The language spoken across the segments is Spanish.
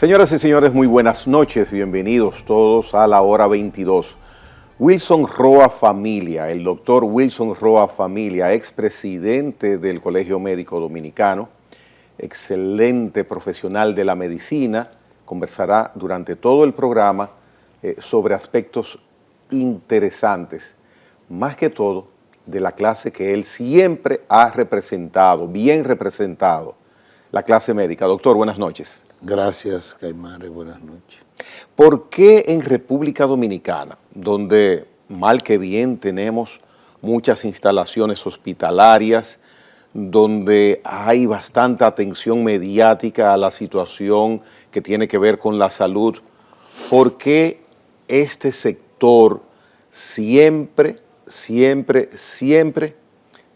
Señoras y señores, muy buenas noches, bienvenidos todos a la hora 22. Wilson Roa Familia, el doctor Wilson Roa Familia, expresidente del Colegio Médico Dominicano, excelente profesional de la medicina, conversará durante todo el programa sobre aspectos interesantes, más que todo de la clase que él siempre ha representado, bien representado, la clase médica. Doctor, buenas noches. Gracias, Caimare, buenas noches. ¿Por qué en República Dominicana, donde mal que bien tenemos muchas instalaciones hospitalarias, donde hay bastante atención mediática a la situación que tiene que ver con la salud, por qué este sector siempre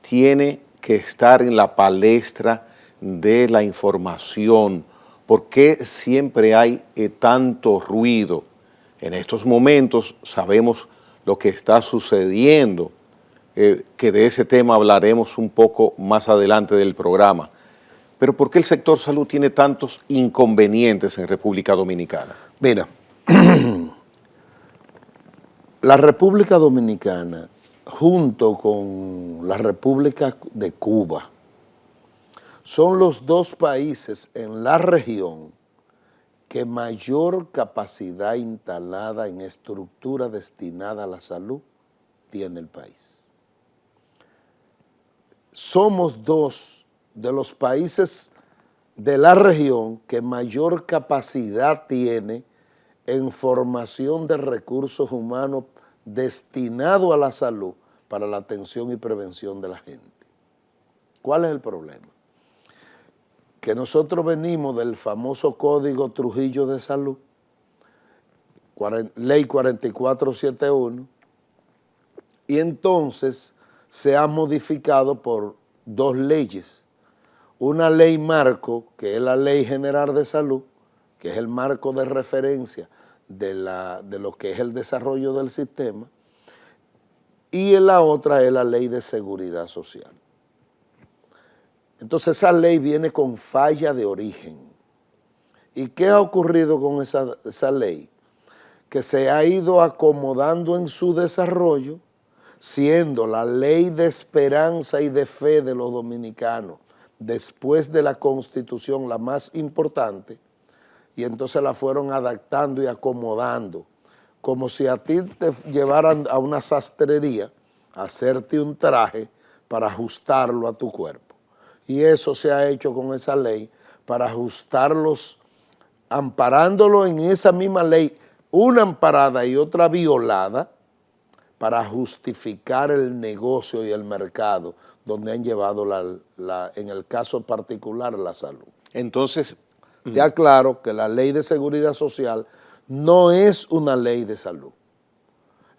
tiene que estar en la palestra de la información? ¿Por qué siempre hay tanto ruido? En estos momentos sabemos lo que está sucediendo, que de ese tema hablaremos un poco más adelante del programa. Pero ¿por qué el sector salud tiene tantos inconvenientes en República Dominicana? Mira, la República Dominicana, junto con la República de Cuba, son los dos países en la región que mayor capacidad instalada en estructura destinada a la salud tiene el país. Somos dos de los países de la región que mayor capacidad tiene en formación de recursos humanos destinado a la salud para la atención y prevención de la gente. ¿Cuál es el problema? Que nosotros venimos del famoso Código Trujillo de Salud, Ley 4471, y entonces se ha modificado por dos leyes. Una ley marco, que es la Ley General de Salud, que es el marco de referencia de lo que es el desarrollo del sistema, y la otra es la Ley de Seguridad Social. Entonces esa ley viene con falla de origen. ¿Y qué ha ocurrido con esa ley? Que se ha ido acomodando en su desarrollo, siendo la ley de esperanza y de fe de los dominicanos, después de la Constitución, la más importante, y entonces la fueron adaptando y acomodando, como si a ti te llevaran a una sastrería a hacerte un traje para ajustarlo a tu cuerpo. Y eso se ha hecho con esa ley para ajustarlos, amparándolo en esa misma ley, una amparada y otra violada, para justificar el negocio y el mercado donde han llevado, en el caso particular, la salud. Entonces, te aclaro que la Ley de Seguridad Social no es una ley de salud.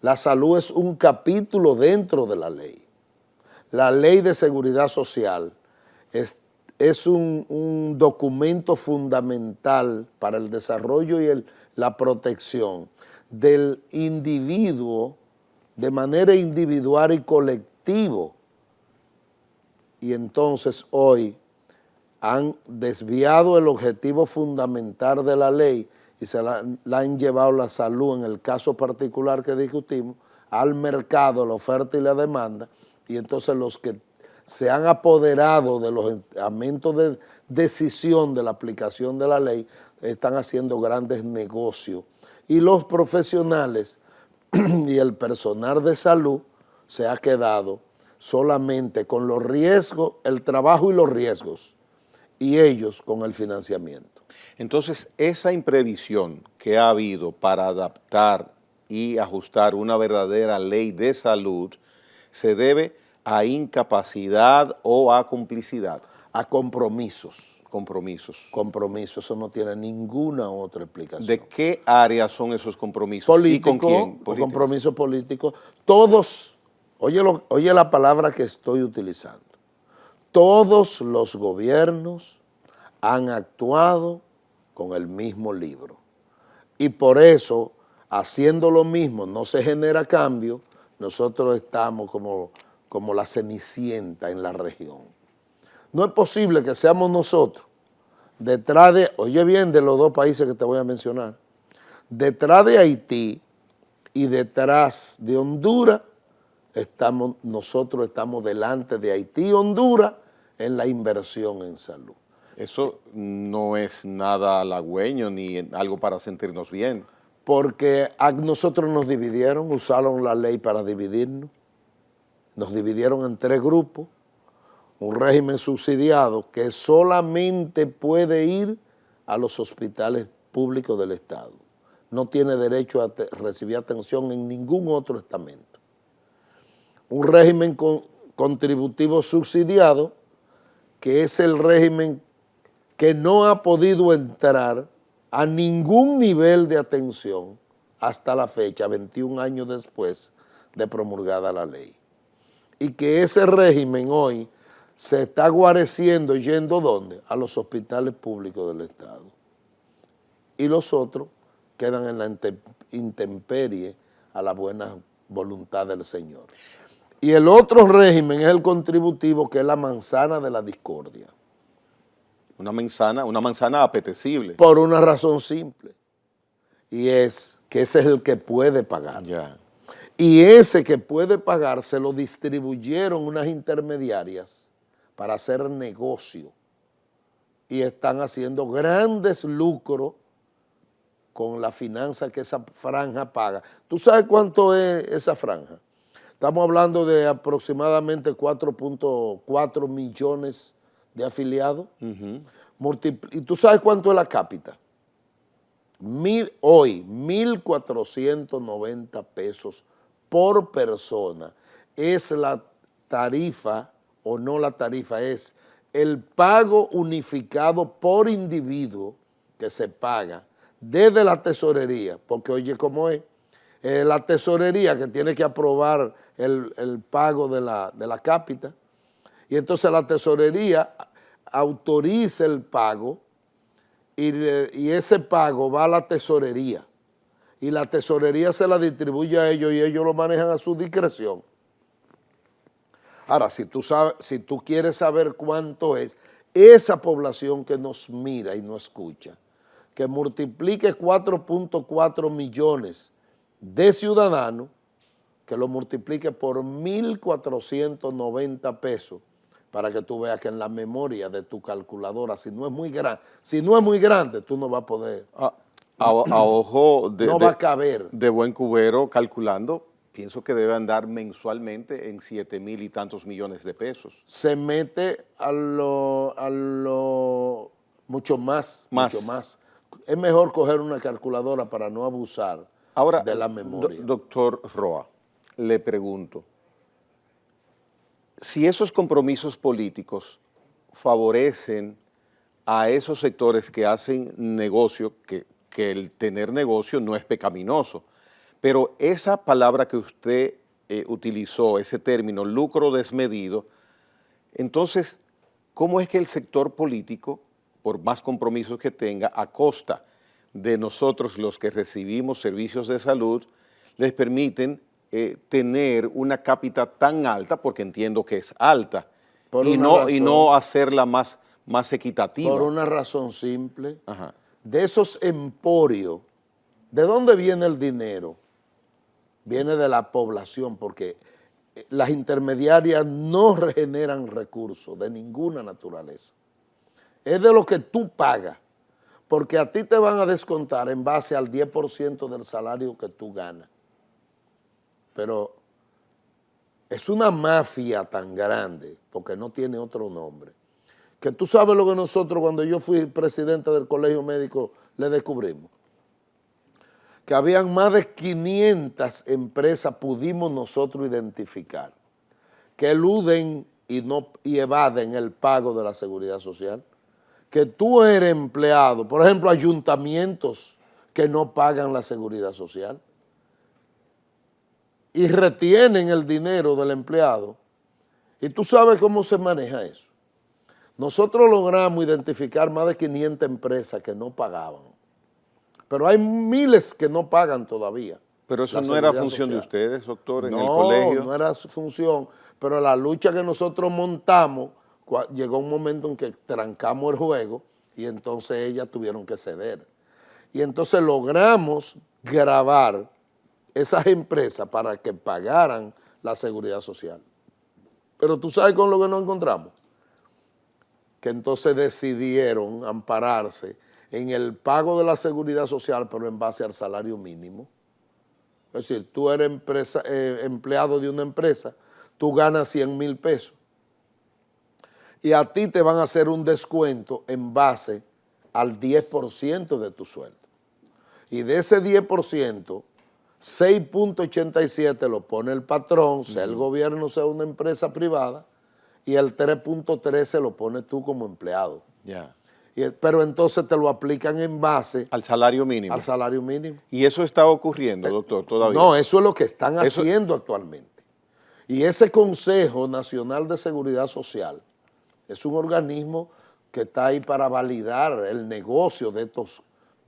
La salud es un capítulo dentro de la ley. La Ley de Seguridad Social es un documento fundamental para el desarrollo y la protección del individuo de manera individual y colectivo. Y entonces hoy han desviado el objetivo fundamental de la ley y se la han llevado la salud, en el caso particular que discutimos, al mercado, la oferta y la demanda, y entonces los que se han apoderado de los estamentos de decisión de la aplicación de la ley están haciendo grandes negocios. Y los profesionales y el personal de salud se ha quedado solamente con los riesgos, el trabajo y los riesgos, y ellos con el financiamiento. Entonces, esa imprevisión que ha habido para adaptar y ajustar una verdadera ley de salud se debe a incapacidad o a complicidad. A compromisos. Compromisos. Eso no tiene ninguna otra explicación. ¿De qué áreas son esos compromisos? Político, ¿Y con quién? Compromisos políticos. Todos, oye la palabra que estoy utilizando. Todos los gobiernos han actuado con el mismo libro. Y por eso, haciendo lo mismo, no se genera cambio. Nosotros estamos como la cenicienta en la región. No es posible que seamos nosotros detrás de, oye bien, de los dos países que te voy a mencionar, detrás de Haití y detrás de Honduras, nosotros estamos delante de Haití y Honduras en la inversión en salud. Eso no es nada halagüeño ni algo para sentirnos bien. Porque a nosotros nos dividieron, usaron la ley para dividirnos, nos dividieron en 3 grupos, un régimen subsidiado que solamente puede ir a los hospitales públicos del Estado, no tiene derecho a recibir atención en ningún otro estamento. Un régimen contributivo subsidiado, que es el régimen que no ha podido entrar a ningún nivel de atención hasta la fecha, 21 años después de promulgada la ley. Y que ese régimen hoy se está guareciendo, yendo ¿dónde? A los hospitales públicos del Estado. Y los otros quedan en la intemperie a la buena voluntad del Señor. Y el otro régimen es el contributivo, que es la manzana de la discordia. Una manzana apetecible. Por una razón simple, y es que ese es el que puede pagar. Ya. Y ese que puede pagar se lo distribuyeron unas intermediarias para hacer negocio y están haciendo grandes lucros con la finanza que esa franja paga. ¿Tú sabes cuánto es esa franja? Estamos hablando de aproximadamente 4.4 millones de afiliados. ¿Y tú sabes cuánto es la cápita? Hoy, 1.490 pesos por persona. Es la tarifa, o no la tarifa, es el pago unificado por individuo que se paga desde la tesorería, porque oye cómo es, la tesorería que tiene que aprobar el pago de la cápita, y entonces la tesorería autoriza el pago y ese pago va a la tesorería y la tesorería se la distribuye a ellos y ellos lo manejan a su discreción. Ahora, si tú quieres saber cuánto es esa población que nos mira y nos escucha, que multiplique 4.4 millones de ciudadanos, que lo multiplique por 1.490 pesos, para que tú veas que en la memoria de tu calculadora, si no es muy grande, tú no vas a poder. A ojo no va a caber. De buen cubero, calculando, pienso que debe andar mensualmente en 7,000 y tantos millones de pesos. Se mete a lo mucho más. Es mejor coger una calculadora para no abusar de la memoria. Doctor Roa, le pregunto, si esos compromisos políticos favorecen a esos sectores que hacen negocio, que el tener negocio no es pecaminoso, pero esa palabra que usted utilizó, ese término, lucro desmedido, entonces, ¿cómo es que el sector político, por más compromisos que tenga, a costa de nosotros los que recibimos servicios de salud, les permiten tener una cápita tan alta, porque entiendo que es alta, y no hacerla más equitativa? Por una razón simple. Ajá. De esos emporios, ¿de dónde viene el dinero? Viene de la población, porque las intermediarias no generan recursos de ninguna naturaleza. Es de lo que tú pagas, porque a ti te van a descontar en base al 10% del salario que tú ganas. Pero es una mafia tan grande, porque no tiene otro nombre, que tú sabes lo que nosotros, cuando yo fui presidente del Colegio Médico, le descubrimos. Que habían más de 500 empresas, pudimos nosotros identificar, que eluden y evaden el pago de la seguridad social. Que tú eres empleado, por ejemplo, ayuntamientos que no pagan la seguridad social y retienen el dinero del empleado. Y tú sabes cómo se maneja eso. Nosotros logramos identificar más de 500 empresas que no pagaban, pero hay miles que no pagan todavía. Pero eso no era función de ustedes, doctor, en el colegio. No era su función, pero la lucha que nosotros montamos, llegó un momento en que trancamos el juego y entonces ellas tuvieron que ceder. Y entonces logramos gravar esas empresas para que pagaran la seguridad social. Pero tú sabes con lo que nos encontramos, que entonces decidieron ampararse en el pago de la seguridad social, pero en base al salario mínimo. Es decir, tú eres empleado de una empresa, tú ganas 100,000 pesos y a ti te van a hacer un descuento en base al 10% de tu sueldo. Y de ese 10%, 6.87 lo pone el patrón, sea el gobierno, sea una empresa privada, y el 3.13 lo pones tú como empleado. Pero entonces te lo aplican en base al salario mínimo. Al salario mínimo. ¿Y eso está ocurriendo, doctor, todavía? No, eso es lo que están haciendo actualmente. Y ese Consejo Nacional de Seguridad Social es un organismo que está ahí para validar el negocio de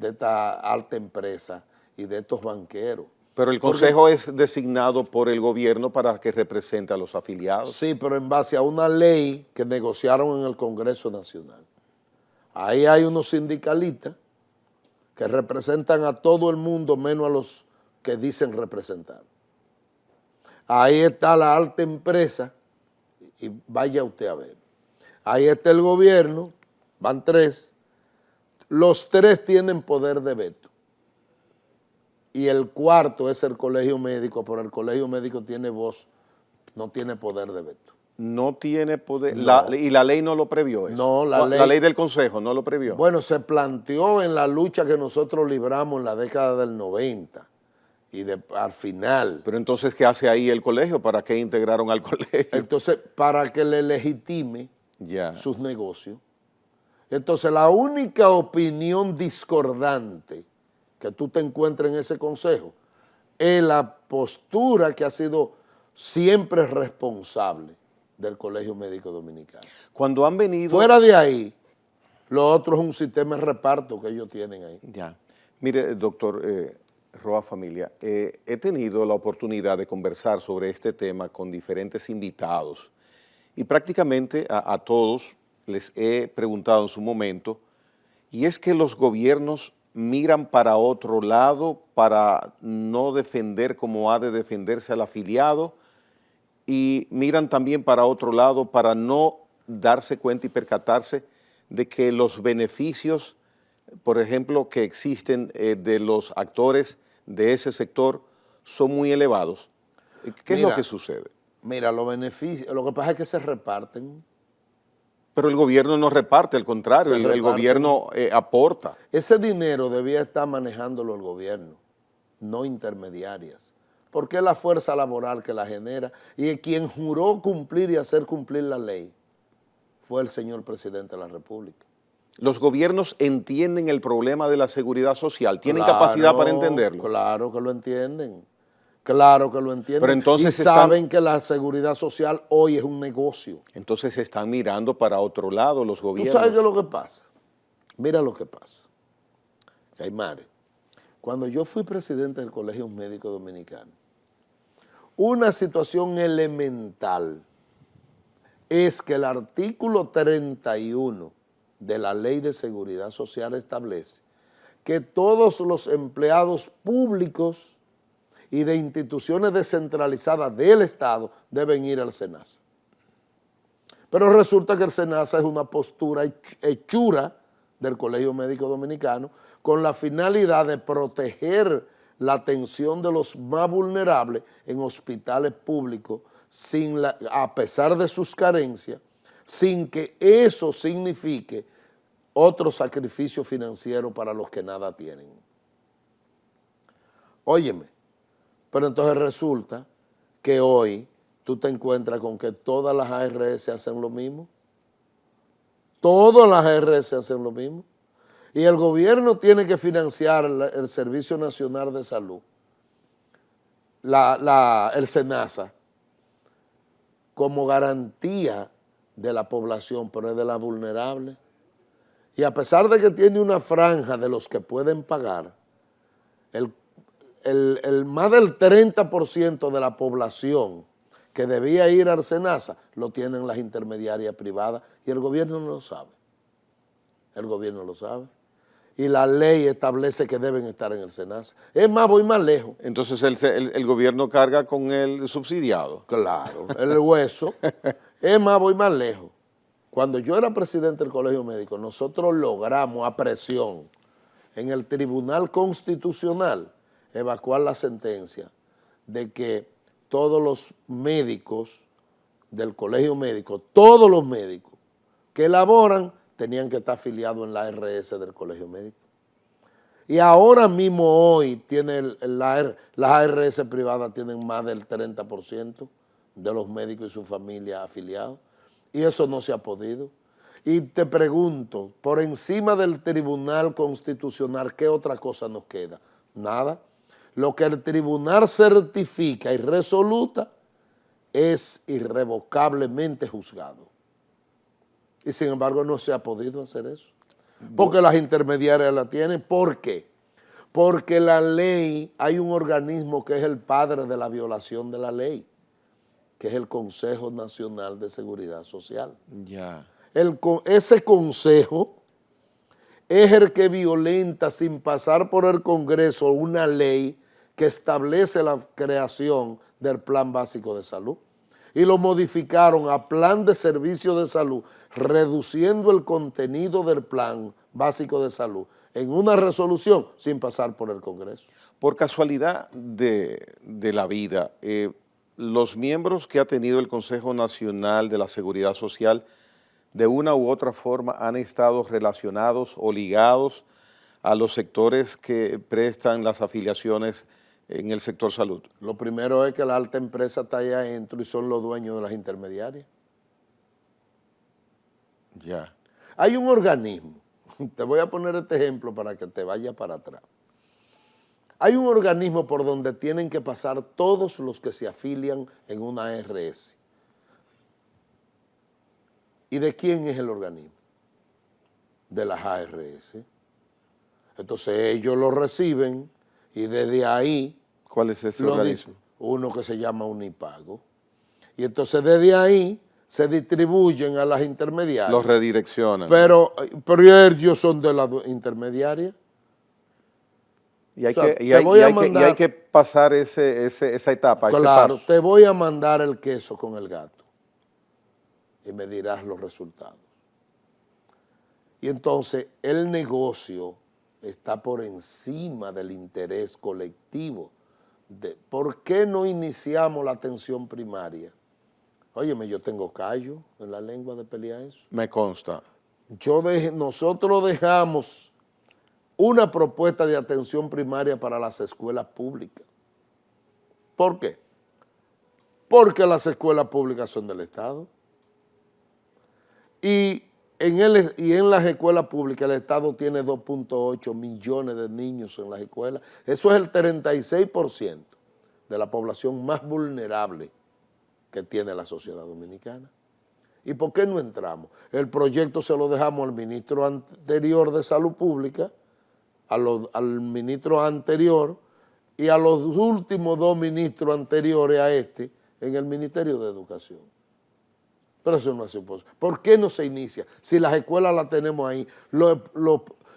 esta alta empresa y de estos banqueros. Pero el Consejo es designado por el gobierno para que represente a los afiliados. Sí, pero en base a una ley que negociaron en el Congreso Nacional. Ahí hay unos sindicalistas que representan a todo el mundo menos a los que dicen representar. Ahí está la alta empresa y vaya usted a ver. Ahí está el gobierno, van 3. Los 3 tienen poder de veto. Y el 4 es el colegio médico, pero el colegio médico tiene voz, no tiene poder de veto. No tiene poder, No. ¿Y la ley no lo previó eso? No, la ley del Consejo no lo previó. Bueno, se planteó en la lucha que nosotros libramos en la década del 90 y al final. Pero entonces, ¿qué hace ahí el colegio? ¿Para qué integraron al colegio? Entonces, para que le legitime sus negocios. Entonces, la única opinión discordante que tú te encuentres en ese consejo es la postura que ha sido siempre responsable del Colegio Médico Dominicano. Cuando han venido... Fuera de ahí, lo otro es un sistema de reparto que ellos tienen ahí. Mire, doctor Roa Familia, he tenido la oportunidad de conversar sobre este tema con diferentes invitados y prácticamente a todos les he preguntado en su momento, y es que los gobiernos miran para otro lado para no defender como ha de defenderse al afiliado, y miran también para otro lado para no darse cuenta y percatarse de que los beneficios, por ejemplo, que existen de los actores de ese sector son muy elevados. ¿Qué es lo que sucede? Mira, los beneficios, lo que pasa es que se reparten. Pero el gobierno no reparte, al contrario, el gobierno aporta. Ese dinero debía estar manejándolo el gobierno, no intermediarias. Porque es la fuerza laboral que la genera y quien juró cumplir y hacer cumplir la ley fue el señor presidente de la República. Los gobiernos entienden el problema de la seguridad social, tienen capacidad para entenderlo. Claro que lo entienden, claro que lo entienden. Pero entonces y saben que la seguridad social hoy es un negocio. Entonces se están mirando para otro lado los gobiernos. ¿Tú sabes qué es lo que pasa? Mira lo que pasa. Aymare, cuando yo fui presidente del Colegio Médico Dominicano, una situación elemental es que el artículo 31 de la Ley de Seguridad Social establece que todos los empleados públicos y de instituciones descentralizadas del Estado deben ir al SENASA. Pero resulta que el SENASA es una postura hechura del Colegio Médico Dominicano con la finalidad de proteger la atención de los más vulnerables en hospitales públicos a pesar de sus carencias, sin que eso signifique otro sacrificio financiero para los que nada tienen. Óyeme, pero entonces resulta que hoy tú te encuentras con que todas las ARS hacen lo mismo. Todas las ARS hacen lo mismo. Y el gobierno tiene que financiar el Servicio Nacional de Salud, el SENASA, como garantía de la población, pero es de la vulnerable. Y a pesar de que tiene una franja de los que pueden pagar, el más del 30% de la población que debía ir al SENASA lo tienen las intermediarias privadas y el gobierno no lo sabe. el gobierno lo sabe. Y la ley establece que deben estar en el SENASA. Es más, voy más lejos. Entonces el gobierno carga con el subsidiado. Claro, el hueso. Es más, voy más lejos. Cuando yo era presidente del Colegio Médico, nosotros logramos a presión en el Tribunal Constitucional evacuar la sentencia de que todos los médicos del Colegio Médico, todos los médicos que elaboran, tenían que estar afiliados en la ARS del Colegio Médico. Y ahora mismo hoy las ARS privadas tienen más del 30% de los médicos y su familia afiliados. Y eso no se ha podido. Y te pregunto, por encima del Tribunal Constitucional, ¿qué otra cosa nos queda? Nada. Lo que el tribunal certifica y resoluta es irrevocablemente juzgado. Y sin embargo no se ha podido hacer eso. Porque las intermediarias la tienen. ¿Por qué? Porque la ley, hay un organismo que es el padre de la violación de la ley, que es el Consejo Nacional de Seguridad Social. Ya. Ese consejo es el que violenta sin pasar por el Congreso una ley que establece la creación del Plan Básico de Salud. Y lo modificaron a Plan de Servicio de Salud, reduciendo el contenido del Plan Básico de Salud en una resolución sin pasar por el Congreso. Por casualidad de la vida, los miembros que ha tenido el Consejo Nacional de la Seguridad Social, de una u otra forma han estado relacionados o ligados a los sectores que prestan las afiliaciones en el sector salud. Lo primero es que la alta empresa está allá adentro y son los dueños de las intermediarias. Ya. Hay un organismo, te voy a poner este ejemplo para que te vayas para atrás. Hay un organismo por donde tienen que pasar todos los que se afilian en una ARS. ¿Y de quién es el organismo? De las ARS. Entonces ellos lo reciben y desde ahí... ¿Cuál es ese organismo? Uno que se llama Unipago. Y entonces desde ahí se distribuyen a las intermediarias. Los redireccionan. Pero ellos son de las intermediarias. Y hay que pasar esa etapa, claro, ese paso. te voy a mandar el queso con el gato y me dirás los resultados. Y entonces el negocio está por encima del interés colectivo. ¿Por qué no iniciamos la atención primaria? Óyeme, yo tengo callo en la lengua de pelear eso. Me consta. Nosotros dejamos una propuesta de atención primaria para las escuelas públicas. ¿Por qué? Porque las escuelas públicas son del Estado. Y en las escuelas públicas el Estado tiene 2.8 millones de niños en las escuelas. Eso es el 36% de la población más vulnerable que tiene la sociedad dominicana. ¿Y por qué no entramos? El proyecto se lo dejamos al ministro anterior de Salud Pública, al ministro anterior y a los últimos 2 ministros anteriores a este en el Ministerio de Educación. Pero eso no es posible. ¿Por qué no se inicia? Si las escuelas las tenemos ahí,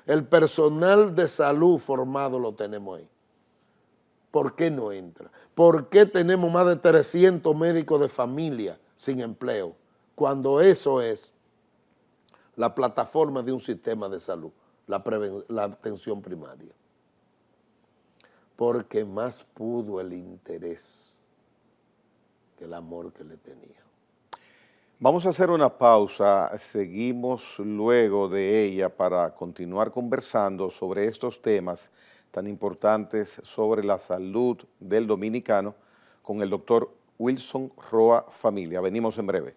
el personal de salud formado lo tenemos ahí. ¿Por qué no entra? ¿Por qué tenemos más de 300 médicos de familia sin empleo? Cuando eso es la plataforma de un sistema de salud, la atención primaria. Porque más pudo el interés que el amor que le tenía. Vamos a hacer una pausa, seguimos luego de ella para continuar conversando sobre estos temas tan importantes sobre la salud del dominicano con el doctor Wilson Roa Familia. Venimos en breve.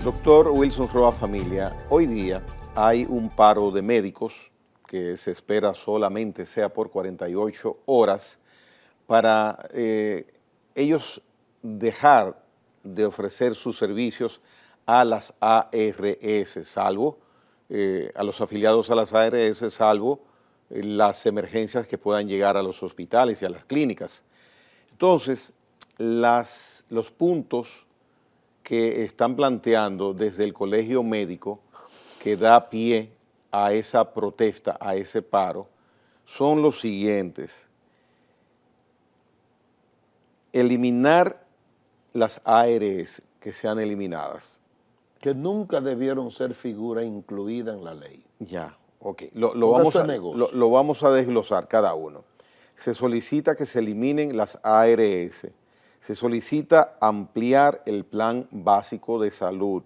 Doctor Wilson Roa Familia, hoy día hay un paro de médicos que se espera solamente sea por 48 horas para ellos dejar de ofrecer sus servicios a las ARS, salvo a los afiliados a las ARS, salvo las emergencias que puedan llegar a los hospitales y a las clínicas. Entonces, los puntos que están planteando desde el Colegio Médico que da pie a esa protesta, a ese paro, son los siguientes. Eliminar las ARS, que sean eliminadas. Que nunca debieron ser figura incluida en la ley. Ya, ok. Lo vamos a desglosar cada uno. Se solicita que se eliminen las ARS. Se solicita ampliar el plan básico de salud.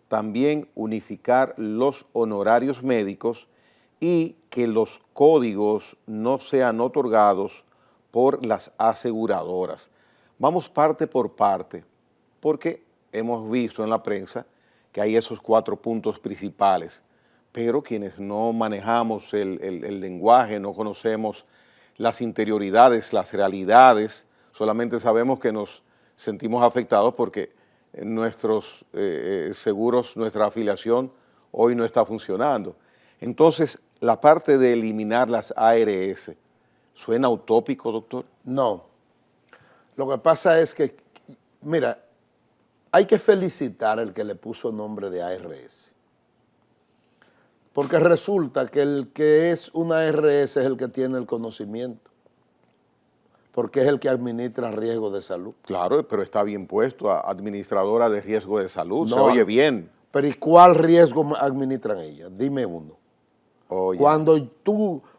También unificar los honorarios médicos y que los códigos no sean otorgados por las aseguradoras. Vamos parte por parte, porque hemos visto en la prensa que hay esos 4 puntos principales, pero quienes no manejamos el lenguaje, no conocemos las interioridades, las realidades, solamente sabemos que nos sentimos afectados porque nuestros seguros, nuestra afiliación hoy no está funcionando. Entonces, la parte de eliminar las ARS, ¿suena utópico, doctor? No. Lo que pasa es que, mira, hay que felicitar al que le puso nombre de ARS. Porque resulta que el que es una ARS es el que tiene el conocimiento. Porque es el que administra riesgo de salud. Claro, pero está bien puesto, administradora de riesgo de salud, no, se oye bien. Pero ¿y cuál riesgo administran ellas? Dime uno. Oye.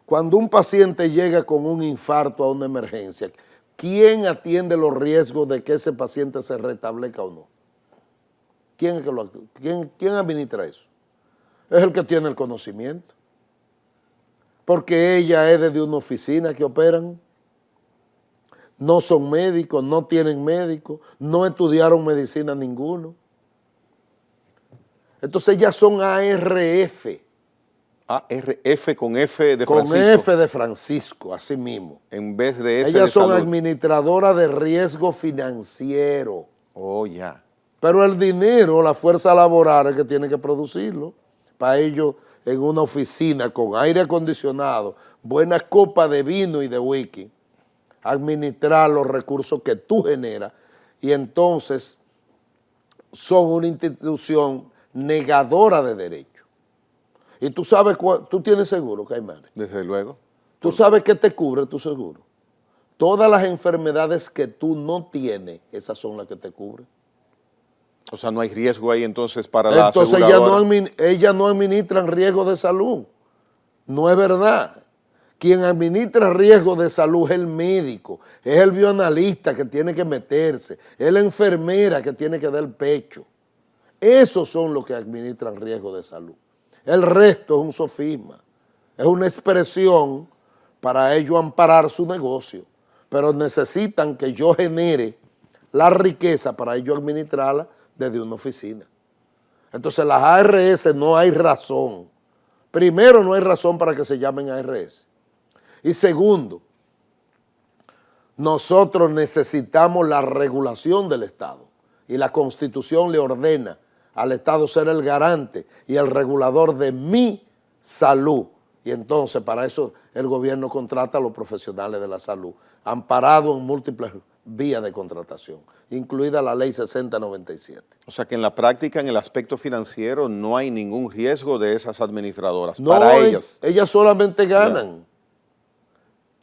Cuando un paciente llega con un infarto a una emergencia, ¿quién atiende los riesgos de que ese paciente se restablezca o no? ¿Quién administra eso? Es el que tiene el conocimiento. Porque ella es de una oficina que operan. No son médicos, no tienen médicos, no estudiaron medicina ninguno. Entonces ellas son ARF. ARF con F de Francisco. Con F de Francisco, así mismo. En vez de S ellas de son salud. Administradoras de riesgo financiero. Oh, ya. Pero el dinero, la fuerza laboral es que tiene que producirlo. Para ello, en una oficina con aire acondicionado, buenas copas de vino y de whisky, administrar los recursos que tú generas y entonces son una institución negadora de derechos. Y tú sabes, tú tienes seguro, Caimanes. Desde luego. Tú sabes que te cubre tu seguro. Todas las enfermedades que tú no tienes, esas son las que te cubren. O sea, no hay riesgo ahí entonces para la aseguradora. Entonces ellas no administran riesgo de salud. No es verdad. Quien administra riesgo de salud es el médico, es el bioanalista que tiene que meterse, es la enfermera que tiene que dar el pecho. Esos son los que administran riesgo de salud. El resto es un sofisma, es una expresión para ellos amparar su negocio, pero necesitan que yo genere la riqueza para ellos administrarla desde una oficina. Entonces las ARS no hay razón. Primero, no hay razón para que se llamen ARS. Y segundo, nosotros necesitamos la regulación del Estado y la Constitución le ordena al Estado ser el garante y el regulador de mi salud. Y entonces para eso el gobierno contrata a los profesionales de la salud, amparados en múltiples vías de contratación, incluida la ley 6097. O sea que en la práctica, en el aspecto financiero, no hay ningún riesgo de esas administradoras. No, para ellas. Ellas solamente ganan. No.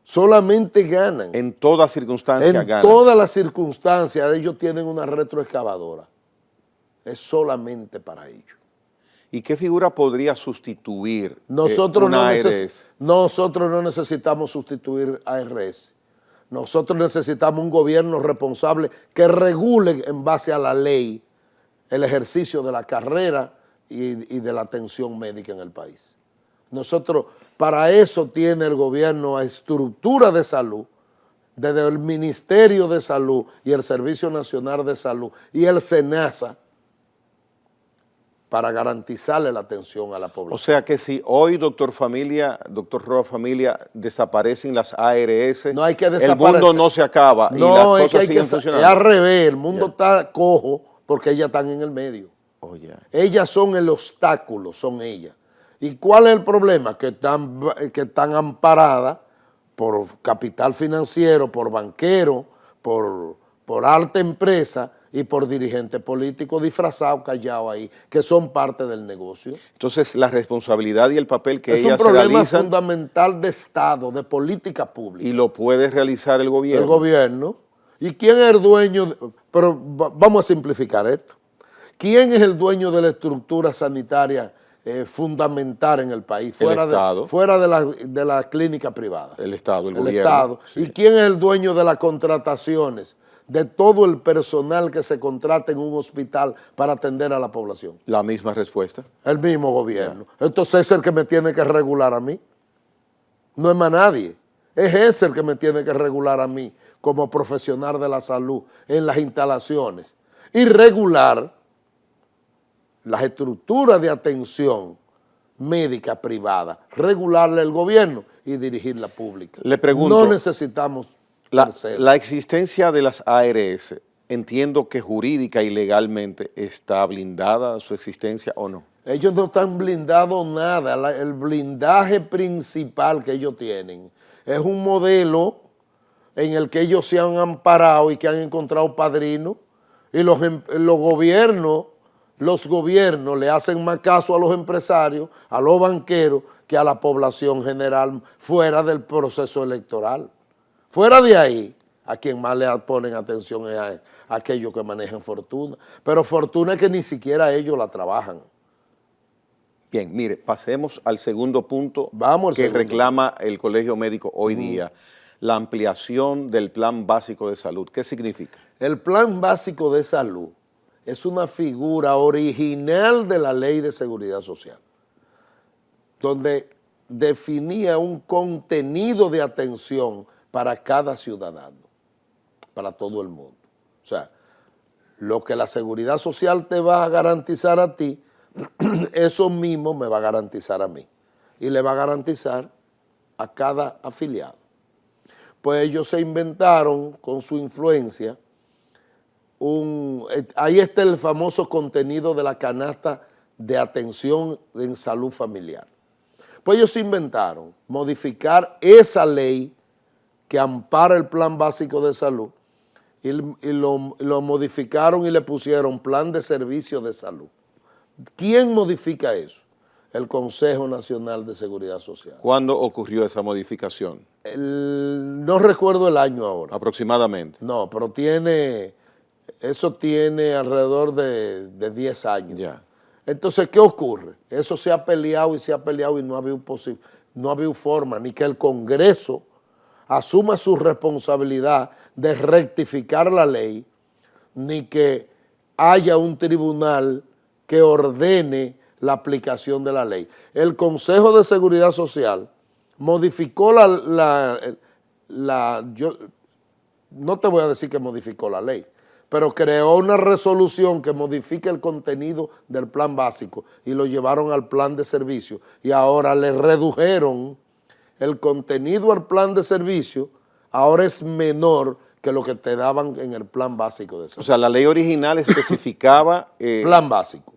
Solamente ganan. En todas circunstancias ganan. En todas las circunstancias ellos tienen una retroexcavadora. Es solamente para ellos. ¿Y qué figura podría sustituir nosotros una ARS? Nosotros no necesitamos sustituir ARS. Nosotros necesitamos un gobierno responsable que regule en base a la ley el ejercicio de la carrera y de la atención médica en el país. Nosotros, para eso tiene el gobierno a estructura de salud, desde el Ministerio de Salud y el Servicio Nacional de Salud y el SENASA, para garantizarle la atención a la población. O sea que si hoy, doctor Roa Familia, desaparecen las ARS, No hay que el desaparecer. mundo no se acaba y las cosas siguen funcionando. Es al revés, el mundo está cojo porque ellas están en el medio. Oh, yeah. Ellas son el obstáculo, son ellas. ¿Y cuál es el problema? Que están amparadas por capital financiero, por banqueros, por alta empresa y por dirigentes políticos disfrazados, callados ahí, que son parte del negocio. Entonces, la responsabilidad y el papel que es ellas un problema realizan, fundamental de Estado, de política pública. y lo puede realizar el gobierno. El gobierno. ¿Y quién es el dueño? Pero vamos a simplificar esto. ¿Quién es el dueño de la estructura sanitaria fundamental en el país? El Estado. Fuera de la clínica privada. El Estado, el El gobierno. Estado. Sí. ¿Y quién es el dueño de las contrataciones? De todo el personal que se contrata en un hospital para atender a la población. La misma respuesta. El mismo gobierno. Entonces es el que me tiene que regular a mí. No es más nadie. Es ese el que me tiene que regular a mí como profesional de la salud en las instalaciones. Y regular las estructuras de atención médica privada. Regularle el gobierno y dirigir la pública. Le pregunto. No necesitamos la existencia de las ARS, entiendo que jurídica y legalmente está blindada su existencia o no. Ellos no están blindados nada. El blindaje principal que ellos tienen es un modelo en el que ellos se han amparado y que han encontrado padrinos y los gobiernos le hacen más caso a los empresarios, a los banqueros, que a la población general fuera del proceso electoral. Fuera de ahí, a quien más le ponen atención es a aquellos que manejan fortuna. Pero fortuna es que ni siquiera ellos la trabajan. Bien, mire, pasemos al segundo punto que reclama el Colegio Médico hoy día, la ampliación del Plan Básico de Salud. ¿Qué significa? El Plan Básico de Salud es una figura original de la Ley de Seguridad Social, donde definía un contenido de atención para cada ciudadano, para todo el mundo. O sea, lo que la Seguridad Social te va a garantizar a ti, eso mismo me va a garantizar a mí y le va a garantizar a cada afiliado. Pues ellos se inventaron con su influencia ahí está el famoso contenido de la canasta de atención en salud familiar. Pues ellos se inventaron modificar esa ley que ampara el Plan Básico de Salud y lo modificaron y le pusieron Plan de Servicio de Salud. ¿Quién modifica eso? El Consejo Nacional de Seguridad Social. ¿Cuándo ocurrió esa modificación? No recuerdo el año ahora. Aproximadamente. No, pero eso tiene alrededor de 10 años. Ya. Entonces, ¿qué ocurre? Eso se ha peleado y no ha habido forma, ni que el Congreso asuma su responsabilidad de rectificar la ley, ni que haya un tribunal que ordene la aplicación de la ley. El Consejo de Seguridad Social modificó yo no te voy a decir que modificó la ley, pero creó una resolución que modifica el contenido del plan básico y lo llevaron al plan de servicio y ahora le redujeron el contenido al plan de servicio, ahora es menor que lo que te daban en el plan básico de servicio. O sea, la ley original especificaba... plan básico.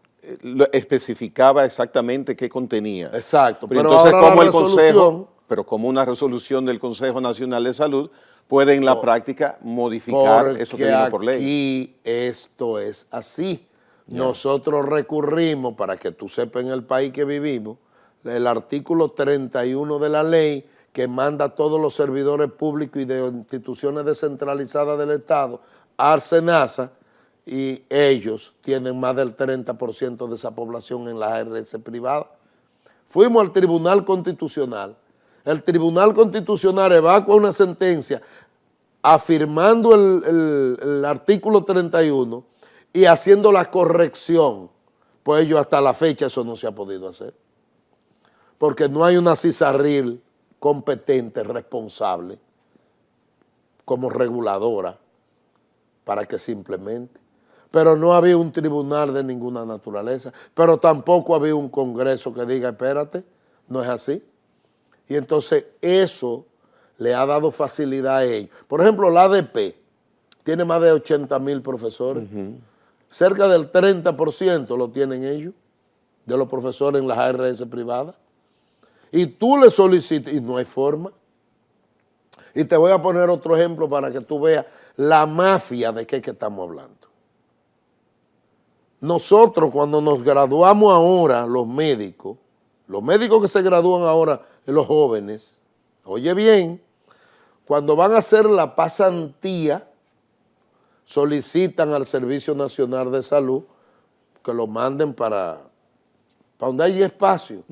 Especificaba exactamente qué contenía. Exacto, pero entonces ahora como el Consejo, pero como una resolución del Consejo Nacional de Salud, puede en la práctica modificar eso que vino por ley. Aquí esto es así. Ya. Nosotros recurrimos, para que tú sepas en el país que vivimos, el artículo 31 de la ley que manda a todos los servidores públicos y de instituciones descentralizadas del Estado a SENASA, y ellos tienen más del 30% de esa población en la ARS privada. Fuimos al Tribunal Constitucional. El Tribunal Constitucional evacua una sentencia afirmando el artículo 31 y haciendo la corrección. Pues ellos hasta la fecha eso no se ha podido hacer. Porque no hay una CISARRIL competente, responsable, como reguladora para que se implemente. pero no había un tribunal de ninguna naturaleza, pero tampoco había un congreso que diga, espérate, no es así. Y entonces eso le ha dado facilidad a ellos. Por ejemplo, la ADP tiene más de 80,000 profesores. Cerca del 30% lo tienen ellos, de los profesores en las ARS privadas. Y tú le solicitas, y no hay forma. Y te voy a poner otro ejemplo para que tú veas la mafia de qué que estamos hablando. Nosotros cuando nos graduamos ahora, los médicos que se gradúan ahora, los jóvenes, oye bien, cuando van a hacer la pasantía, solicitan al Servicio Nacional de Salud que lo manden para donde hay espacio,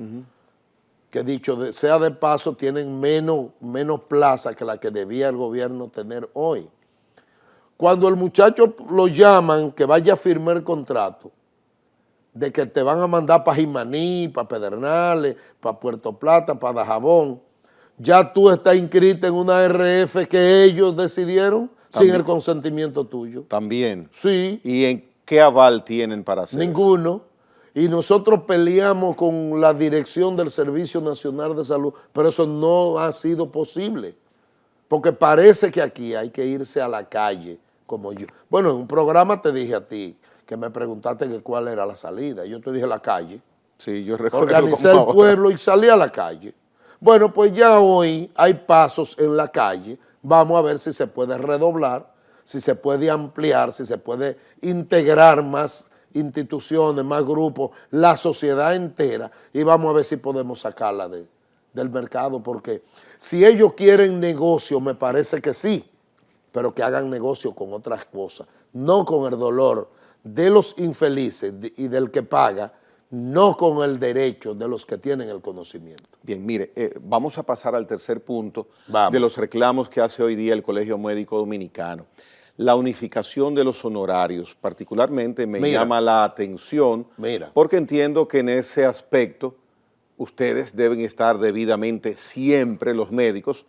que dicho sea de paso, tienen menos plazas que la que debía el gobierno tener hoy. Cuando el muchacho lo llaman que vaya a firmar el contrato, de que te van a mandar para Jimaní, para Pedernales, para Puerto Plata, para Dajabón, ya tú estás inscrito en una RF que ellos decidieron sin el consentimiento tuyo. También. Sí. ¿Y en qué aval tienen para hacer Ninguno. Y nosotros peleamos con la dirección del Servicio Nacional de Salud, pero eso no ha sido posible, porque parece que aquí hay que irse a la calle, como yo. Bueno, en un programa te dije a ti, que me preguntaste que cuál era la salida, yo te dije la calle. Sí, yo recuerdo. Organicé el pueblo y salí a la calle. Bueno, pues ya hoy hay pasos en la calle, vamos a ver si se puede redoblar, si se puede ampliar, si se puede integrar más instituciones, más grupos, la sociedad entera, y vamos a ver si podemos sacarla del mercado, porque si ellos quieren negocio, me parece que sí, pero que hagan negocio con otras cosas, no con el dolor de los infelices y del que paga, no con el derecho de los que tienen el conocimiento. Bien, mire, vamos a pasar al tercer punto Vamos. de los reclamos que hace hoy día el Colegio Médico Dominicano. La unificación de los honorarios, particularmente me llama la atención, porque entiendo que en ese aspecto ustedes deben estar debidamente siempre, los médicos,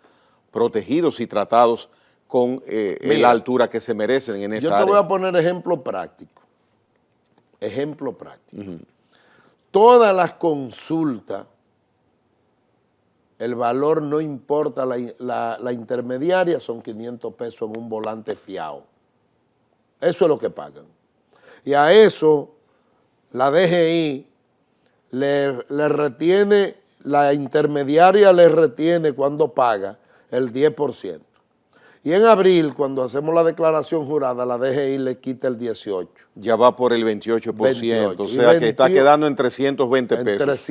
protegidos y tratados con la altura que se merecen en esa área. Yo te voy a poner ejemplo práctico. Ejemplo práctico. Todas las consultas, el valor no importa, la intermediaria son 500 pesos en un volante fiado. Eso es lo que pagan. Y a eso la DGI le retiene, la intermediaria le retiene cuando paga el 10%. Y en abril, cuando hacemos la declaración jurada, la DGI le quita el 18%. Ya va por el 28%, o sea que está quedando en 320 pesos.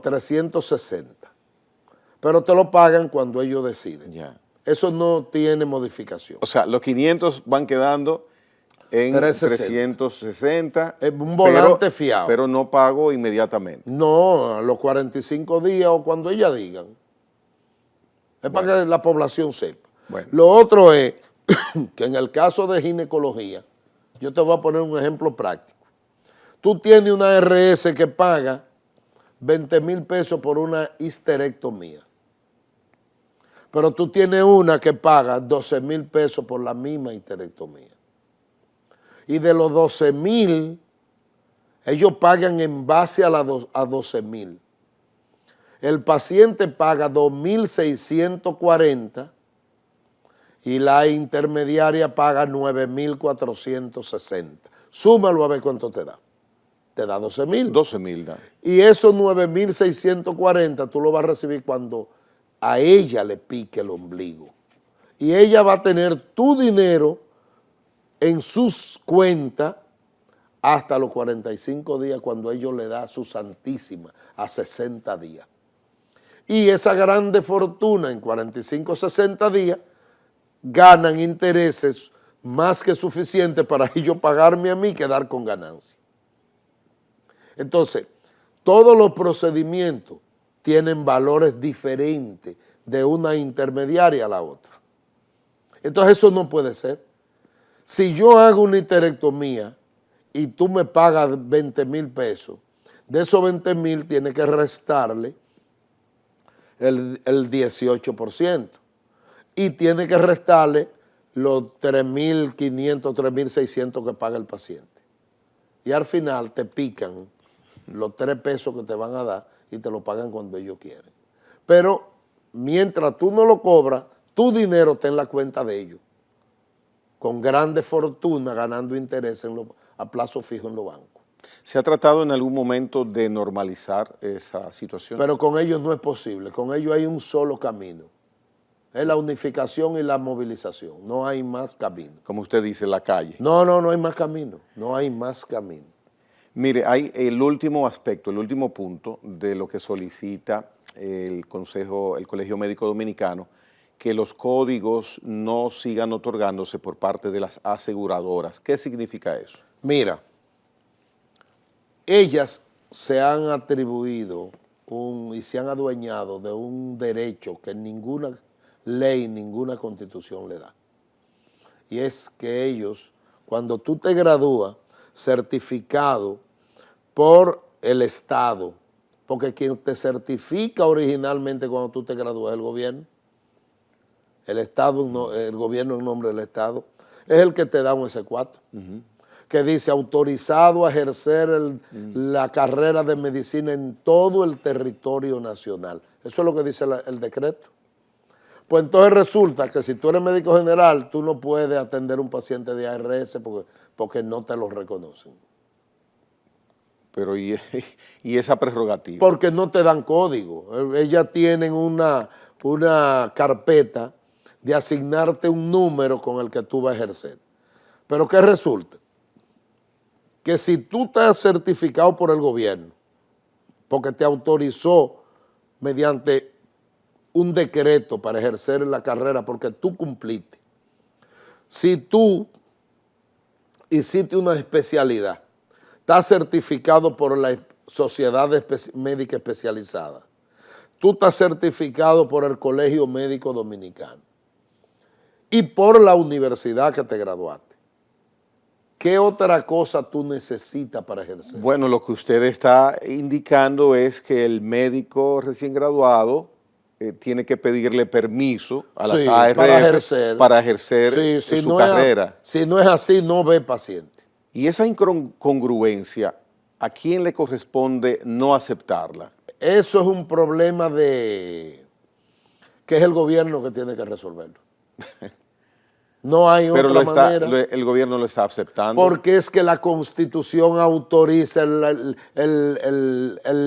360. Pero te lo pagan cuando ellos deciden. Ya. Eso no tiene modificación. O sea, los 500 van quedando en 360. Un volante fiado. Pero no pago inmediatamente. No, a los 45 días o cuando ellas digan. Es para que la población sepa. Bueno. Lo otro es que en el caso de ginecología, yo te voy a poner un ejemplo práctico. Tú tienes una RS que paga 20,000 pesos por una histerectomía, pero tú tienes una que paga 12,000 pesos por la misma histerectomía. Y de los 12,000, ellos pagan en base a 12,000. El paciente paga 2,640 y la intermediaria paga 9,460. Súmalo a ver cuánto te da. Te da 12,000. 12,000 da. Y esos 9,640 tú lo vas a recibir cuando a ella le pique el ombligo. Y ella va a tener tu dinero en sus cuentas hasta los 45 días, cuando ellos le da su santísima a 60 días. Y esa grande fortuna en 45 60 días ganan intereses más que suficientes para ellos pagarme a mí y quedar con ganancia. Entonces, todos los procedimientos tienen valores diferentes de una intermediaria a la otra. Entonces, eso no puede ser. Si yo hago una histerectomía y tú me pagas 20,000 pesos, de esos 20,000 tiene que restarle el 18%. Y tiene que restarle los 3.500, 3.600 que paga el paciente. Y al final te pican los 3 pesos que te van a dar y te lo pagan cuando ellos quieren. Pero mientras tú no lo cobras, tu dinero está en la cuenta de ellos, con grandes fortunas ganando interés a plazo fijo en los bancos. ¿Se ha tratado en algún momento de normalizar esa situación? Pero con ellos no es posible, con ellos hay un solo camino. Es la unificación y la movilización, no hay más camino. Como usted dice, la calle. No hay más camino, no hay más camino. Mire, hay el último aspecto, el último punto de lo que solicita el Colegio Médico Dominicano, que los códigos no sigan otorgándose por parte de las aseguradoras. ¿Qué significa eso? Mira, ellas se han atribuido y se han adueñado de un derecho que ninguna ley, ninguna constitución le da. Y es que ellos, cuando tú te gradúas, certificado por el Estado, porque quien te certifica originalmente cuando tú te gradúas es el gobierno, el Estado, el gobierno en nombre del Estado, es el que te da un S4, que dice autorizado a ejercer la carrera de medicina en todo el territorio nacional. Eso es lo que dice el decreto. Pues entonces resulta que si tú eres médico general, tú no puedes atender a un paciente de ARS porque no te lo reconocen. Pero ¿y esa prerrogativa? Porque no te dan código. Ellas tienen una carpeta de asignarte un número con el que tú vas a ejercer. Pero ¿qué resulta? Que si tú estás certificado por el gobierno, porque te autorizó mediante un decreto para ejercer la carrera porque tú cumpliste, si tú hiciste una especialidad, estás certificado por la Sociedad Médica Especializada, tú estás certificado por el Colegio Médico Dominicano y por la universidad que te graduaste, ¿qué otra cosa tú necesitas para ejercer? Bueno, lo que usted está indicando es que el médico recién graduado tiene que pedirle permiso a las ARF para ejercer su carrera. Si no es así, no ve paciente. Y esa incongruencia, ¿a quién le corresponde no aceptarla? Eso es un problema que es el gobierno que tiene que resolverlo. No hay otra manera. Pero el gobierno lo está aceptando. Porque es que la Constitución autoriza el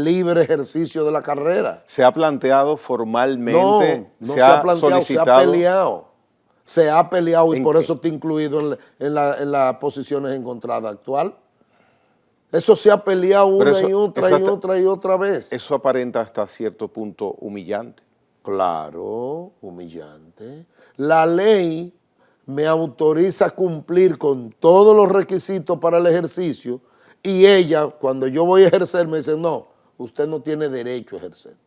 libre ejercicio de la carrera. ¿Se ha planteado formalmente? No se ha planteado, se ha peleado. Se ha peleado y por eso está incluido en las posiciones encontradas actual. Eso se ha peleado una y otra vez. Eso aparenta hasta cierto punto humillante. Claro, humillante. La ley me autoriza a cumplir con todos los requisitos para el ejercicio y ella, cuando yo voy a ejercer, me dice, no, usted no tiene derecho a ejercer.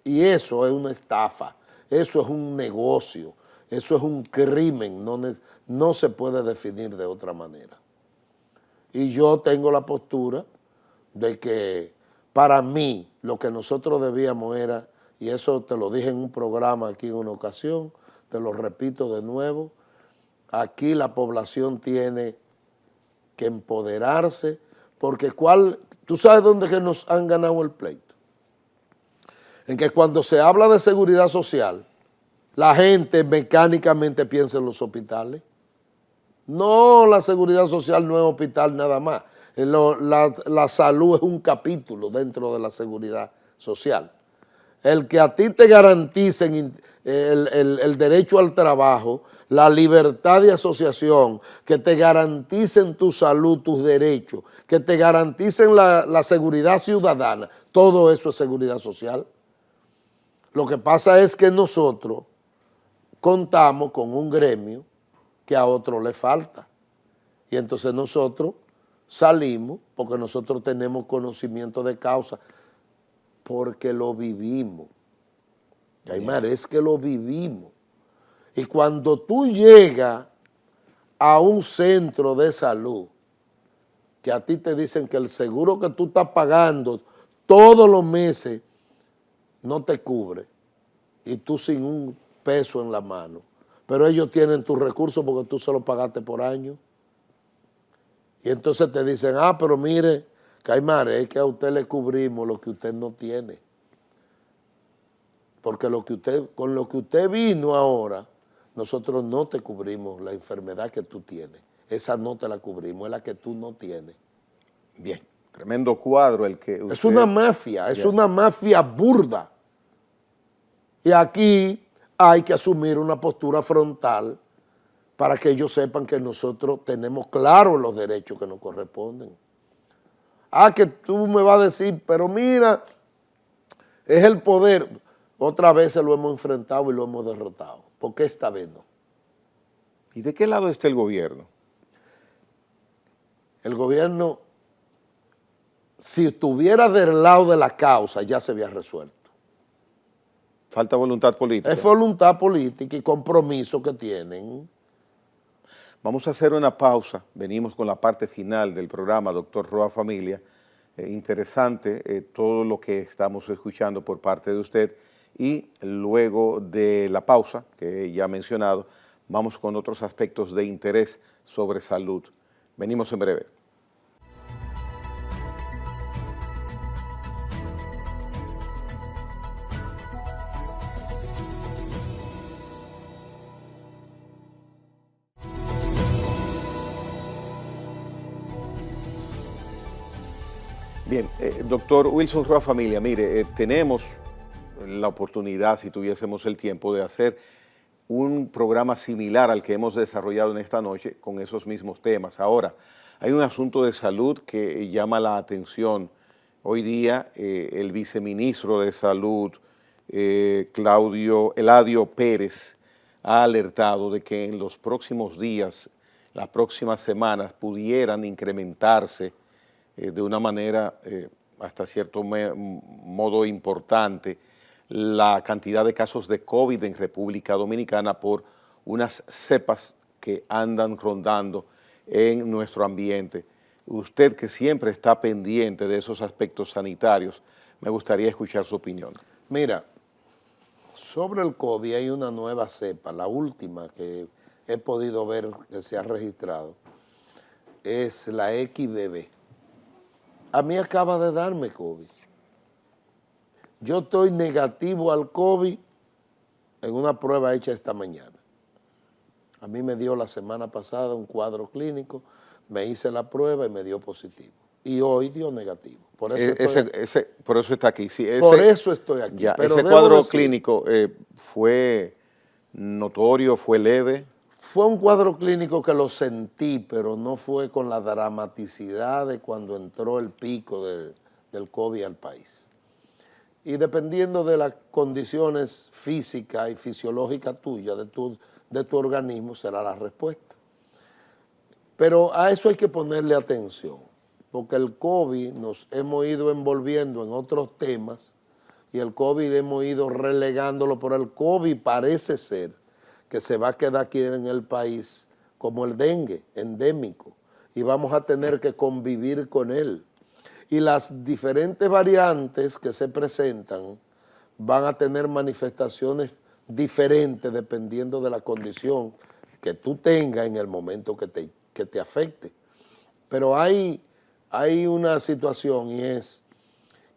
Y eso es una estafa, eso es un negocio, eso es un crimen, no se puede definir de otra manera. Y yo tengo la postura de que para mí lo que nosotros debíamos era, y eso te lo dije en un programa aquí en una ocasión, te lo repito de nuevo, aquí la población tiene que empoderarse, porque ¿tú sabes dónde que nos han ganado el pleito? En que cuando se habla de seguridad social, la gente mecánicamente piensa en los hospitales. No, la seguridad social no es hospital nada más. La salud es un capítulo dentro de la seguridad social. El que a ti te garanticen el derecho al trabajo, la libertad de asociación, que te garanticen tu salud, tus derechos, que te garanticen la seguridad ciudadana, todo eso es seguridad social. Lo que pasa es que nosotros contamos con un gremio que a otro le falta. Y entonces nosotros salimos porque nosotros tenemos conocimiento de causa, porque lo vivimos. Aymar, es que lo vivimos. Y cuando tú llegas a un centro de salud, que a ti te dicen que el seguro que tú estás pagando todos los meses no te cubre, y tú sin un peso en la mano, pero ellos tienen tus recursos porque tú se los pagaste por año. Y entonces te dicen, pero mire, Caimare, es que a usted le cubrimos lo que usted no tiene. Porque con lo que usted vino ahora, nosotros no te cubrimos la enfermedad que tú tienes. Esa no te la cubrimos, es la que tú no tienes. Bien, tremendo cuadro el que usted... Es una mafia, es una mafia burda. Y aquí hay que asumir una postura frontal para que ellos sepan que nosotros tenemos claros los derechos que nos corresponden. Que tú me vas a decir, pero mira, es el poder. Otras veces lo hemos enfrentado y lo hemos derrotado. ¿Por qué esta vez no? ¿Y de qué lado está el gobierno? El gobierno, si estuviera del lado de la causa, ya se había resuelto. Falta voluntad política. Es voluntad política y compromiso que tienen. Vamos a hacer una pausa. Venimos con la parte final del programa, doctor Roa Familia. Interesante todo lo que estamos escuchando por parte de usted. Y luego de la pausa, que ya he mencionado, vamos con otros aspectos de interés sobre salud. Venimos en breve. Bien, doctor Wilson Roa Familia, mire, tenemos la oportunidad, si tuviésemos el tiempo, de hacer un programa similar al que hemos desarrollado en esta noche con esos mismos temas. Ahora, hay un asunto de salud que llama la atención. Hoy día el viceministro de Salud, Eladio Pérez, ha alertado de que en los próximos días, las próximas semanas, pudieran incrementarse de una manera hasta cierto modo importante la cantidad de casos de COVID en República Dominicana por unas cepas que andan rondando en nuestro ambiente. Usted, que siempre está pendiente de esos aspectos sanitarios, me gustaría escuchar su opinión. Mira, sobre el COVID hay una nueva cepa, la última que he podido ver que se ha registrado, es la XBB. A mí acaba de darme COVID. Yo estoy negativo al COVID en una prueba hecha esta mañana. A mí me dio la semana pasada un cuadro clínico, me hice la prueba y me dio positivo. Y hoy dio negativo. Por eso está aquí. Sí, por eso estoy aquí. Ya, pero ese cuadro clínico fue notorio, fue leve. Fue un cuadro clínico que lo sentí, pero no fue con la dramaticidad de cuando entró el pico del COVID al país. Y dependiendo de las condiciones físicas y fisiológicas tuyas, de tu organismo, será la respuesta. Pero a eso hay que ponerle atención, porque el COVID nos hemos ido envolviendo en otros temas y el COVID hemos ido relegándolo, pero el COVID parece ser que se va a quedar aquí en el país como el dengue, endémico, y vamos a tener que convivir con él. Y las diferentes variantes que se presentan van a tener manifestaciones diferentes dependiendo de la condición que tú tengas en el momento que te afecte. Pero hay una situación y es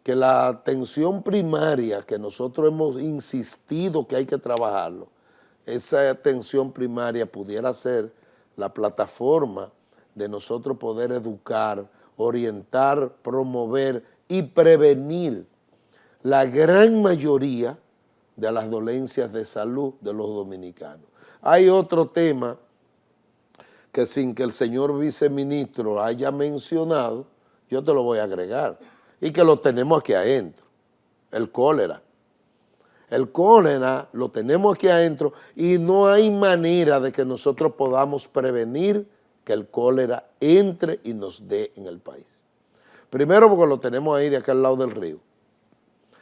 que la atención primaria que nosotros hemos insistido que hay que trabajarlo, esa atención primaria pudiera ser la plataforma de nosotros poder educar, orientar, promover y prevenir la gran mayoría de las dolencias de salud de los dominicanos. Hay otro tema que sin que el señor viceministro haya mencionado, yo te lo voy a agregar, y que lo tenemos aquí adentro, el cólera. El cólera lo tenemos aquí adentro y no hay manera de que nosotros podamos prevenir que el cólera entre y nos dé en el país. Primero, porque lo tenemos ahí de aquel lado del río.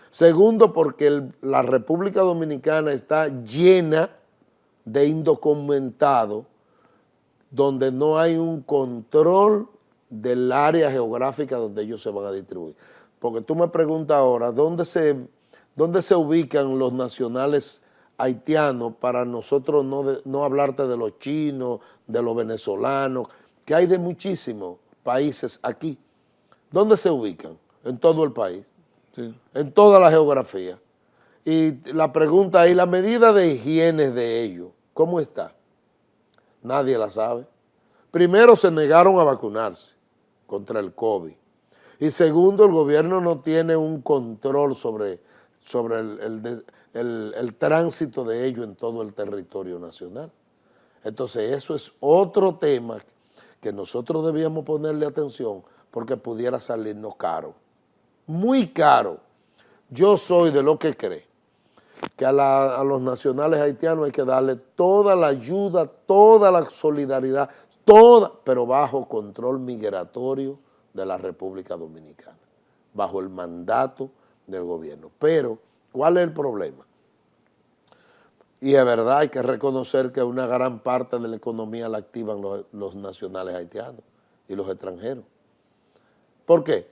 Segundo, porque la República Dominicana está llena de indocumentados donde no hay un control del área geográfica donde ellos se van a distribuir. Porque tú me preguntas ahora, ¿dónde se ubican los nacionales haitianos para nosotros no hablarte de los chinos, de los venezolanos, que hay de muchísimos países aquí. ¿Dónde se ubican? En todo el país, sí, en toda la geografía. Y la pregunta es, ¿la medida de higiene de ellos, cómo está? Nadie la sabe. Primero, se negaron a vacunarse contra el COVID. Y segundo, el gobierno no tiene un control sobre el tránsito de ellos en todo el territorio nacional. Entonces, eso es otro tema que nosotros debíamos ponerle atención porque pudiera salirnos caro, muy caro. Yo soy de lo que cree que a los nacionales haitianos hay que darle toda la ayuda, toda la solidaridad, pero bajo control migratorio de la República Dominicana, bajo el mandato del gobierno. Pero, ¿cuál es el problema? Y es verdad, hay que reconocer que una gran parte de la economía la activan los nacionales haitianos y los extranjeros. ¿Por qué?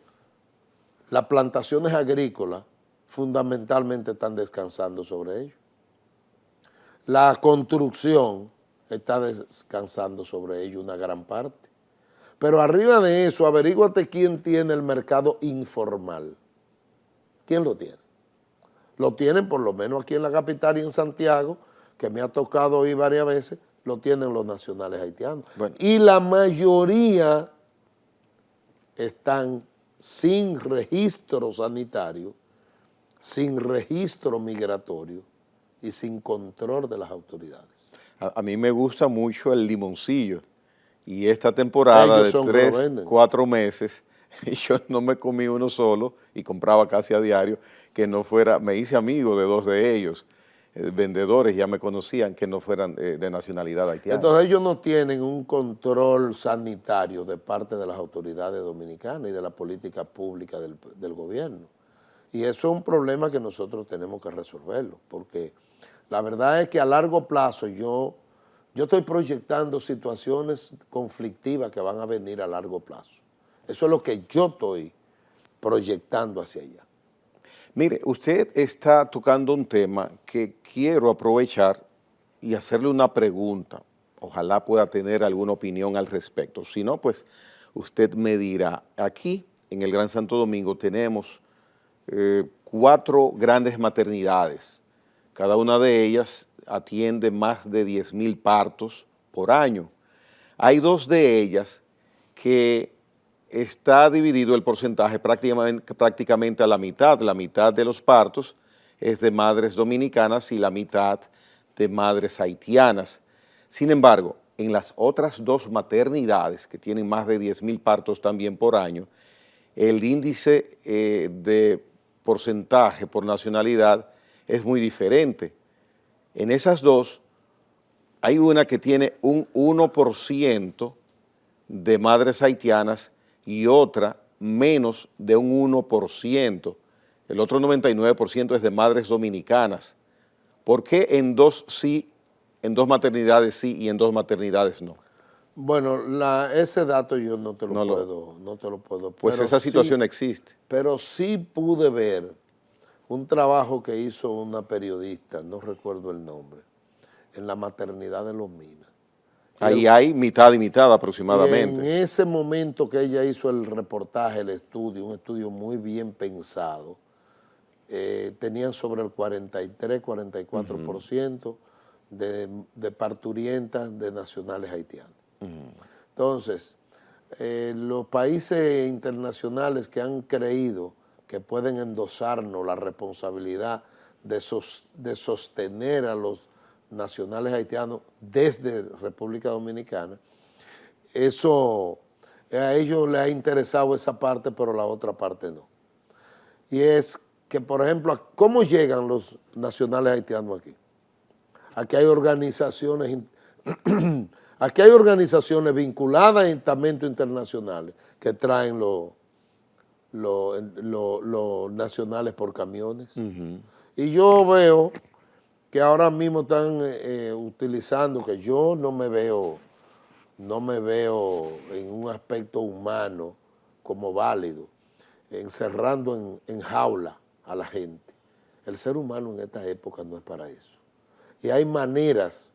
Las plantaciones agrícolas fundamentalmente están descansando sobre ellos. La construcción está descansando sobre ellos una gran parte. Pero arriba de eso, averíguate quién tiene el mercado informal. ¿Quién lo tiene? Lo tienen por lo menos aquí en la capital y en Santiago, que me ha tocado ir varias veces, lo tienen los nacionales haitianos. Bueno. Y la mayoría están sin registro sanitario, sin registro migratorio y sin control de las autoridades. A mí me gusta mucho el limoncillo y esta temporada de 3, 4 meses yo no me comí uno solo y compraba casi a diario que no fuera, me hice amigo de 2 de ellos, vendedores ya me conocían que no fueran de nacionalidad haitiana. Entonces ellos no tienen un control sanitario de parte de las autoridades dominicanas y de la política pública del gobierno. Y eso es un problema que nosotros tenemos que resolverlo, porque la verdad es que a largo plazo yo estoy proyectando situaciones conflictivas que van a venir a largo plazo. Eso es lo que yo estoy proyectando hacia allá. Mire, usted está tocando un tema que quiero aprovechar y hacerle una pregunta. Ojalá pueda tener alguna opinión al respecto. Si no, pues usted me dirá. Aquí en el Gran Santo Domingo tenemos 4 grandes maternidades. Cada una de ellas atiende más de 10,000 partos por año. Hay 2 de ellas que está dividido el porcentaje prácticamente a la mitad. La mitad de los partos es de madres dominicanas y la mitad de madres haitianas. Sin embargo, en las otras 2 maternidades, que tienen más de 10,000 partos también por año, el índice de porcentaje por nacionalidad es muy diferente. En esas 2, hay una que tiene un 1% de madres haitianas y otra menos de un 1%. El otro 99% es de madres dominicanas. ¿Por qué en 2 sí, en 2 maternidades sí y en 2 maternidades no? Bueno, ese dato yo no te lo puedo. Pues esa situación existe. Pero sí pude ver un trabajo que hizo una periodista, no recuerdo el nombre, en la maternidad de Los Minas. Ahí hay mitad y mitad aproximadamente. En ese momento que ella hizo el reportaje, el estudio, un estudio muy bien pensado, tenían sobre el 43, 44% de parturientas de nacionales haitianos. Entonces, los países internacionales que han creído que pueden endosarnos la responsabilidad de sostener a los nacionales haitianos desde República Dominicana, eso a ellos les ha interesado esa parte, pero la otra parte no. Y es que, por ejemplo, ¿cómo llegan los nacionales haitianos aquí? Aquí hay organizaciones vinculadas a estamentos internacionales que traen los nacionales por camiones. Y yo veo que ahora mismo están utilizando, que yo no me veo en un aspecto humano como válido, encerrando en jaula a la gente. El ser humano en esta época no es para eso. y hay maneras.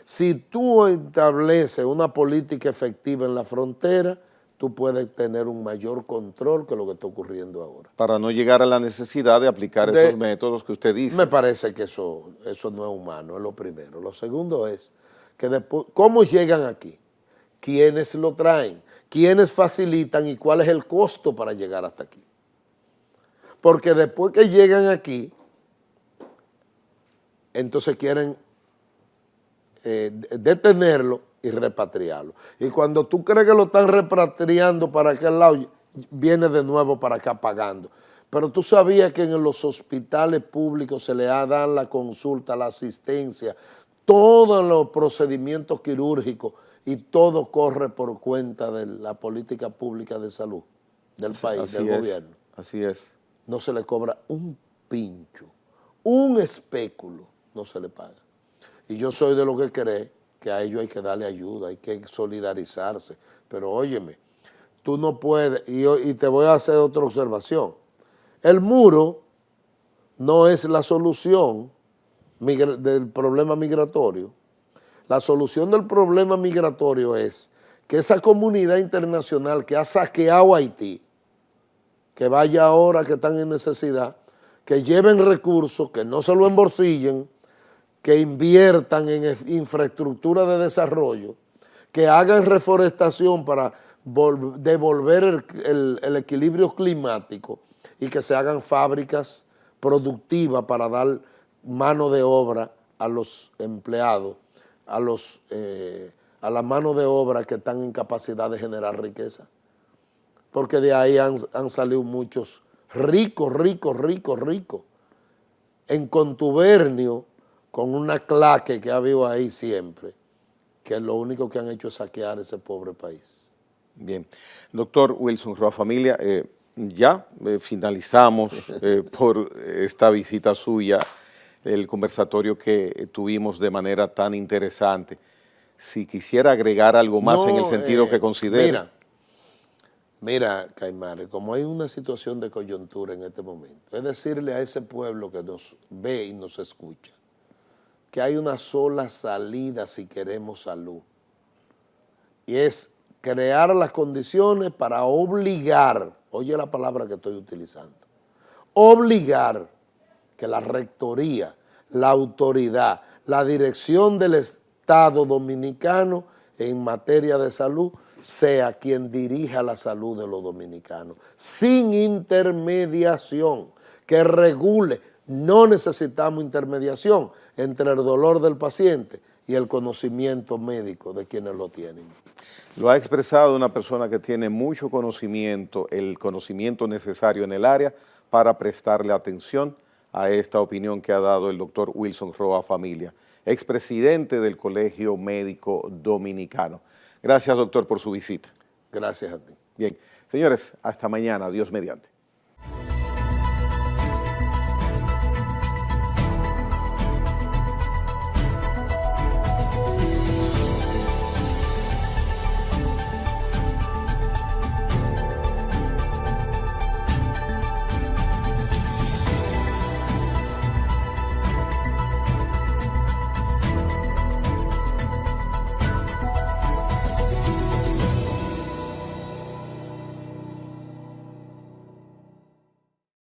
Si tú estableces una política efectiva en la frontera, tú puedes tener un mayor control que lo que está ocurriendo ahora. Para no llegar a la necesidad de aplicar esos métodos que usted dice. Me parece que eso no es humano, es lo primero. Lo segundo es que después, ¿cómo llegan aquí? ¿Quiénes lo traen? ¿Quiénes facilitan y cuál es el costo para llegar hasta aquí? Porque después que llegan aquí, entonces quieren detenerlo y repatriarlo. Y cuando tú crees que lo están repatriando para aquel lado, viene de nuevo para acá pagando. Pero tú sabías que en los hospitales públicos se le dan la consulta, la asistencia, todos los procedimientos quirúrgicos y todo corre por cuenta de la política pública de salud del país, del gobierno. Así es. No se le cobra un pincho, un espéculo no se le paga. Y yo soy de los que cree que a ellos hay que darle ayuda, hay que solidarizarse. Pero óyeme, tú no puedes, y te voy a hacer otra observación. El muro no es la solución del problema migratorio. La solución del problema migratorio es que esa comunidad internacional que ha saqueado a Haití, que vaya ahora que están en necesidad, que lleven recursos, que no se lo embolsillen, que inviertan en infraestructura de desarrollo, que hagan reforestación para devolver el equilibrio climático y que se hagan fábricas productivas para dar mano de obra a los empleados, a la mano de obra que están en capacidad de generar riqueza. Porque de ahí han salido muchos ricos, en contubernio con una claque que ha habido ahí siempre, que lo único que han hecho es saquear ese pobre país. Bien. Doctor Wilson Roa Familia, ya finalizamos por esta visita suya, el conversatorio que tuvimos de manera tan interesante. Si quisiera agregar algo más en el sentido que considere. Mira, Caimare, como hay una situación de coyuntura en este momento, es decirle a ese pueblo que nos ve y nos escucha que hay una sola salida si queremos salud, y es crear las condiciones para obligar, oye la palabra que estoy utilizando, obligar que la rectoría, la autoridad, la dirección del Estado dominicano en materia de salud sea quien dirija la salud de los dominicanos, sin intermediación, que regule. No necesitamos intermediación entre el dolor del paciente y el conocimiento médico de quienes lo tienen. Lo ha expresado una persona que tiene mucho conocimiento, el conocimiento necesario en el área para prestarle atención a esta opinión que ha dado el doctor Wilson Roa Familia, expresidente del Colegio Médico Dominicano. Gracias, doctor, por su visita. Gracias a ti. Bien, señores, hasta mañana, Dios mediante.